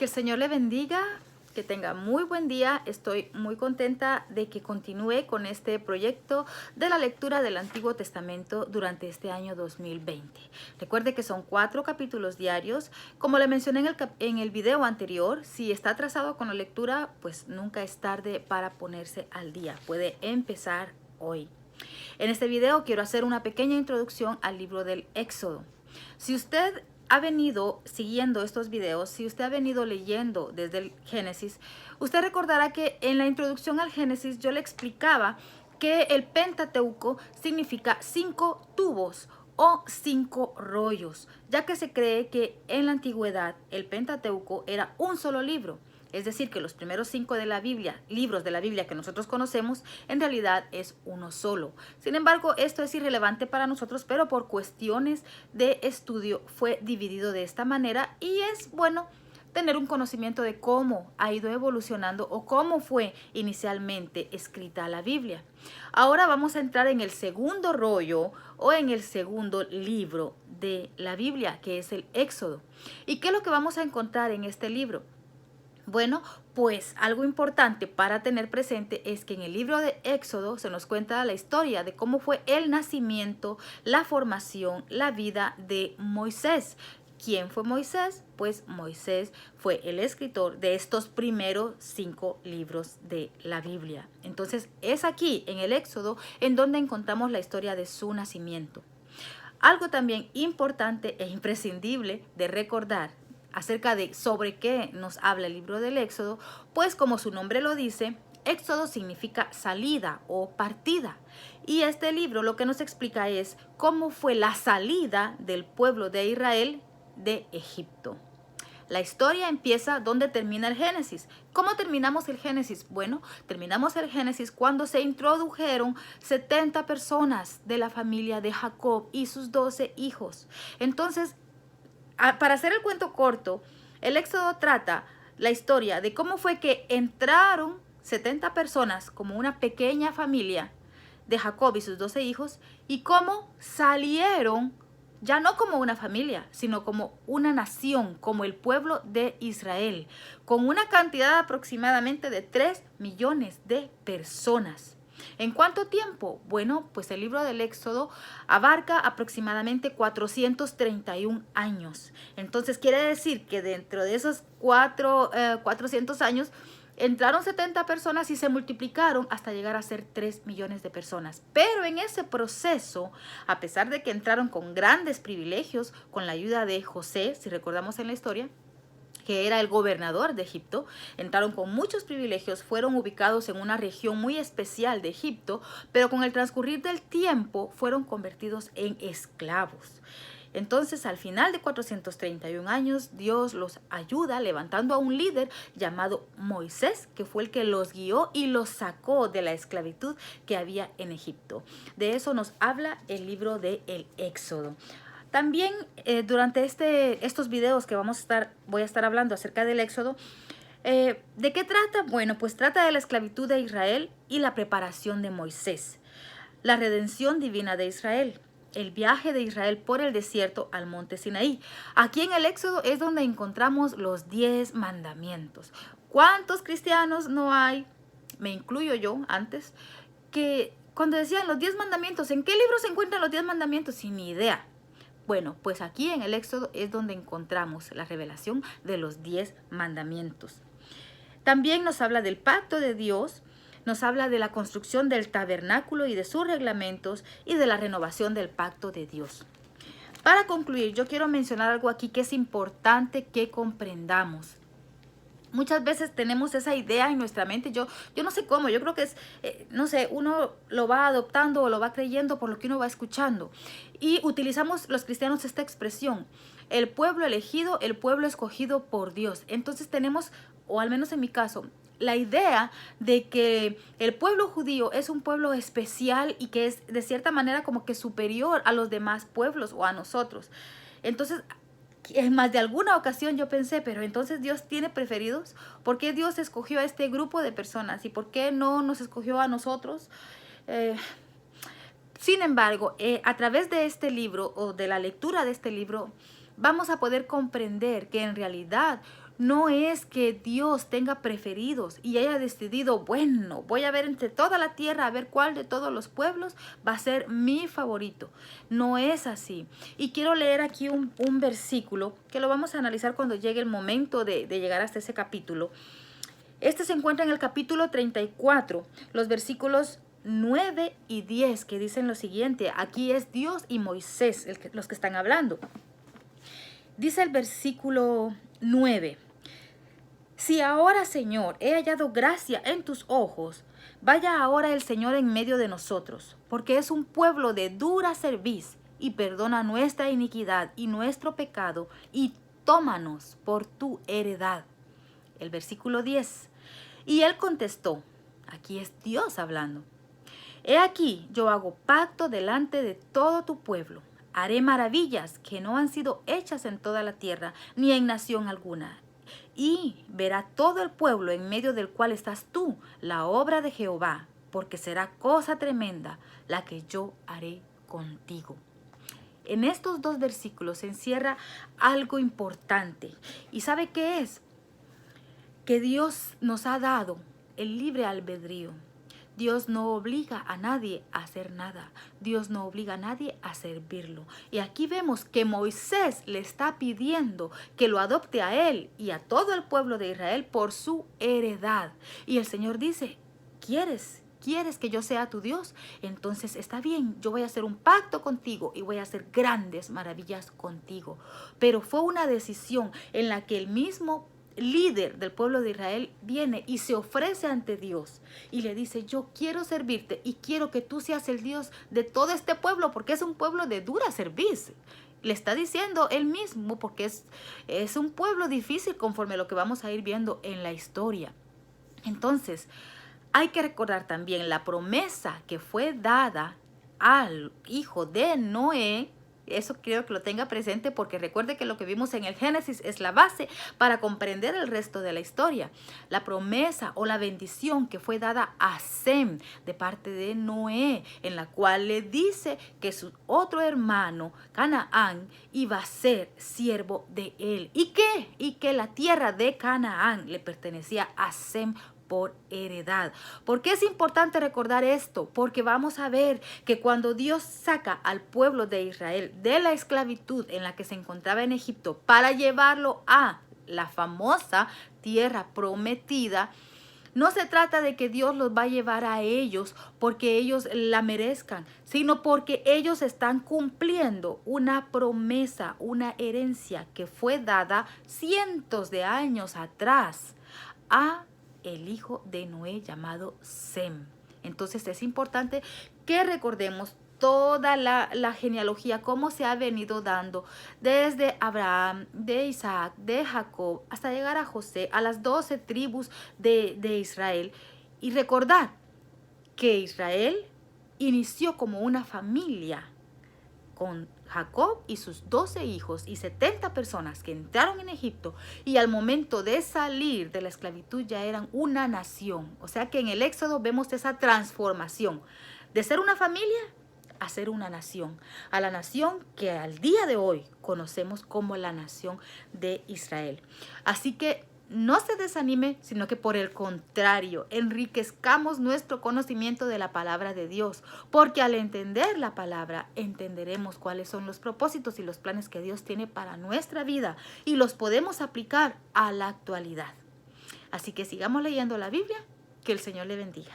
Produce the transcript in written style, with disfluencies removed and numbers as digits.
Que el Señor le bendiga, que tenga muy buen día. Estoy muy contenta de que continúe con este proyecto de la lectura del Antiguo Testamento durante este año 2020. Recuerde que son 4 capítulos diarios. Como le mencioné en el video anterior, si está atrasado con la lectura, pues nunca es tarde para ponerse al día. Puede empezar hoy. En este video quiero hacer una pequeña introducción al libro del Éxodo. Si usted ha venido siguiendo estos videos, si usted ha venido leyendo desde el Génesis, usted recordará que en la introducción al Génesis yo le explicaba que el Pentateuco significa 5 tubos o 5 rollos, ya que se cree que en la antigüedad el Pentateuco era un solo libro. Es decir, que los primeros 5 de la Biblia, libros de la Biblia que nosotros conocemos, en realidad es uno solo. Sin embargo, esto es irrelevante para nosotros, pero por cuestiones de estudio fue dividido de esta manera y es bueno tener un conocimiento de cómo ha ido evolucionando o cómo fue inicialmente escrita la Biblia. Ahora vamos a entrar en el segundo rollo o en el segundo libro de la Biblia, que es el Éxodo. ¿Y qué es lo que vamos a encontrar en este libro? Bueno, pues algo importante para tener presente es que en el libro de Éxodo se nos cuenta la historia de cómo fue el nacimiento, la formación, la vida de Moisés. ¿Quién fue Moisés? Pues Moisés fue el escritor de estos primeros 5 libros de la Biblia. Entonces es aquí en el Éxodo en donde encontramos la historia de su nacimiento. Algo también importante e imprescindible de recordar acerca de sobre qué nos habla el libro del Éxodo, pues como su nombre lo dice, Éxodo significa salida o partida. Y este libro lo que nos explica es cómo fue la salida del pueblo de Israel de Egipto. La historia empieza donde termina el Génesis. ¿Cómo terminamos el Génesis? Bueno, terminamos el Génesis cuando se introdujeron 70 personas de la familia de Jacob y sus 12 hijos. Entonces, para hacer el cuento corto, el Éxodo trata la historia de cómo fue que entraron 70 personas como una pequeña familia de Jacob y sus 12 hijos y cómo salieron ya no como una familia, sino como una nación, como el pueblo de Israel, con una cantidad aproximadamente de 3 millones de personas. ¿En cuánto tiempo? Bueno, pues el libro del Éxodo abarca aproximadamente 431 años. Entonces quiere decir que dentro de esos 400 años entraron 70 personas y se multiplicaron hasta llegar a ser 3 millones de personas. Pero en ese proceso, a pesar de que entraron con grandes privilegios, con la ayuda de José, si recordamos en la historia, que era el gobernador de Egipto, entraron con muchos privilegios, fueron ubicados en una región muy especial de Egipto, pero con el transcurrir del tiempo fueron convertidos en esclavos. Entonces, al final de 431 años, Dios los ayuda levantando a un líder llamado Moisés, que fue el que los guió y los sacó de la esclavitud que había en Egipto. De eso nos habla el libro del Éxodo. También durante estos videos que voy a estar hablando acerca del Éxodo, ¿de qué trata? Bueno, pues trata de la esclavitud de Israel y la preparación de Moisés, la redención divina de Israel, el viaje de Israel por el desierto al monte Sinaí. Aquí en el Éxodo es donde encontramos los 10 mandamientos. ¿Cuántos cristianos no hay? Me incluyo yo antes, que cuando decían los 10 mandamientos, ¿en qué libro se encuentran los 10 mandamientos? Sin ni idea. Bueno, pues aquí en el Éxodo es donde encontramos la revelación de los 10 mandamientos. También nos habla del pacto de Dios, nos habla de la construcción del tabernáculo y de sus reglamentos y de la renovación del pacto de Dios. Para concluir, yo quiero mencionar algo aquí que es importante que comprendamos. Muchas veces tenemos esa idea en nuestra mente, yo no sé cómo, yo creo que es, no sé, uno lo va adoptando o lo va creyendo por lo que uno va escuchando. Y utilizamos los cristianos esta expresión, el pueblo elegido, el pueblo escogido por Dios. Entonces tenemos, o al menos en mi caso, la idea de que el pueblo judío es un pueblo especial y que es de cierta manera como que superior a los demás pueblos o a nosotros. Entonces, en más de alguna ocasión yo pensé, pero entonces Dios tiene preferidos. ¿Por qué Dios escogió a este grupo de personas? ¿Y por qué no nos escogió a nosotros? Sin embargo, a través de este libro o de la lectura de este libro, vamos a poder comprender que en realidad No es que Dios tenga preferidos y haya decidido, bueno, voy a ver entre toda la tierra a ver cuál de todos los pueblos va a ser mi favorito. No es así. Y quiero leer aquí un versículo que lo vamos a analizar cuando llegue el momento de llegar hasta ese capítulo. Este se encuentra en el capítulo 34, los versículos 9 y 10, que dicen lo siguiente. Aquí es Dios y Moisés los que están hablando. Dice el versículo 9. Si ahora, Señor, he hallado gracia en tus ojos, vaya ahora el Señor en medio de nosotros, porque es un pueblo de dura cerviz, y perdona nuestra iniquidad y nuestro pecado, y tómanos por tu heredad. El versículo 10. Y él contestó, aquí es Dios hablando, he aquí, yo hago pacto delante de todo tu pueblo. Haré maravillas que no han sido hechas en toda la tierra, ni en nación alguna. Y verá todo el pueblo en medio del cual estás tú, la obra de Jehová, porque será cosa tremenda la que yo haré contigo. En estos dos versículos se encierra algo importante. ¿Y sabe qué es? Que Dios nos ha dado el libre albedrío. Dios no obliga a nadie a hacer nada. Dios no obliga a nadie a servirlo. Y aquí vemos que Moisés le está pidiendo que lo adopte a él y a todo el pueblo de Israel por su heredad. Y el Señor dice, ¿quieres que yo sea tu Dios? Entonces está bien, yo voy a hacer un pacto contigo y voy a hacer grandes maravillas contigo. Pero fue una decisión en la que el mismo líder del pueblo de Israel viene y se ofrece ante Dios y le dice, yo quiero servirte y quiero que tú seas el Dios de todo este pueblo, porque es un pueblo de dura cerviz. Le está diciendo él mismo, porque es un pueblo difícil conforme a lo que vamos a ir viendo en la historia. Entonces, hay que recordar también la promesa que fue dada al hijo de Noé. Eso quiero que lo tenga presente, porque recuerde que lo que vimos en el Génesis es la base para comprender el resto de la historia. La promesa o la bendición que fue dada a Sem de parte de Noé, en la cual le dice que su otro hermano, Canaán, iba a ser siervo de él. ¿Y qué? Y que la tierra de Canaán le pertenecía a Sem por heredad. ¿Por qué es importante recordar esto? Porque vamos a ver que cuando Dios saca al pueblo de Israel de la esclavitud en la que se encontraba en Egipto para llevarlo a la famosa tierra prometida, no se trata de que Dios los va a llevar a ellos porque ellos la merezcan, sino porque ellos están cumpliendo una promesa, una herencia que fue dada cientos de años atrás a el hijo de Noé llamado Sem. Entonces es importante que recordemos toda la genealogía, cómo se ha venido dando desde Abraham, de Isaac, de Jacob, hasta llegar a José, a las 12 tribus de Israel. Y recordar que Israel inició como una familia con Jacob y sus 12 hijos y 70 personas que entraron en Egipto, y al momento de salir de la esclavitud ya eran una nación. O sea que en el Éxodo vemos esa transformación de ser una familia a ser una nación, a la nación que al día de hoy conocemos como la nación de Israel. Así que no se desanime, sino que por el contrario, enriquezcamos nuestro conocimiento de la palabra de Dios, porque al entender la palabra, entenderemos cuáles son los propósitos y los planes que Dios tiene para nuestra vida, y los podemos aplicar a la actualidad. Así que sigamos leyendo la Biblia. Que el Señor le bendiga.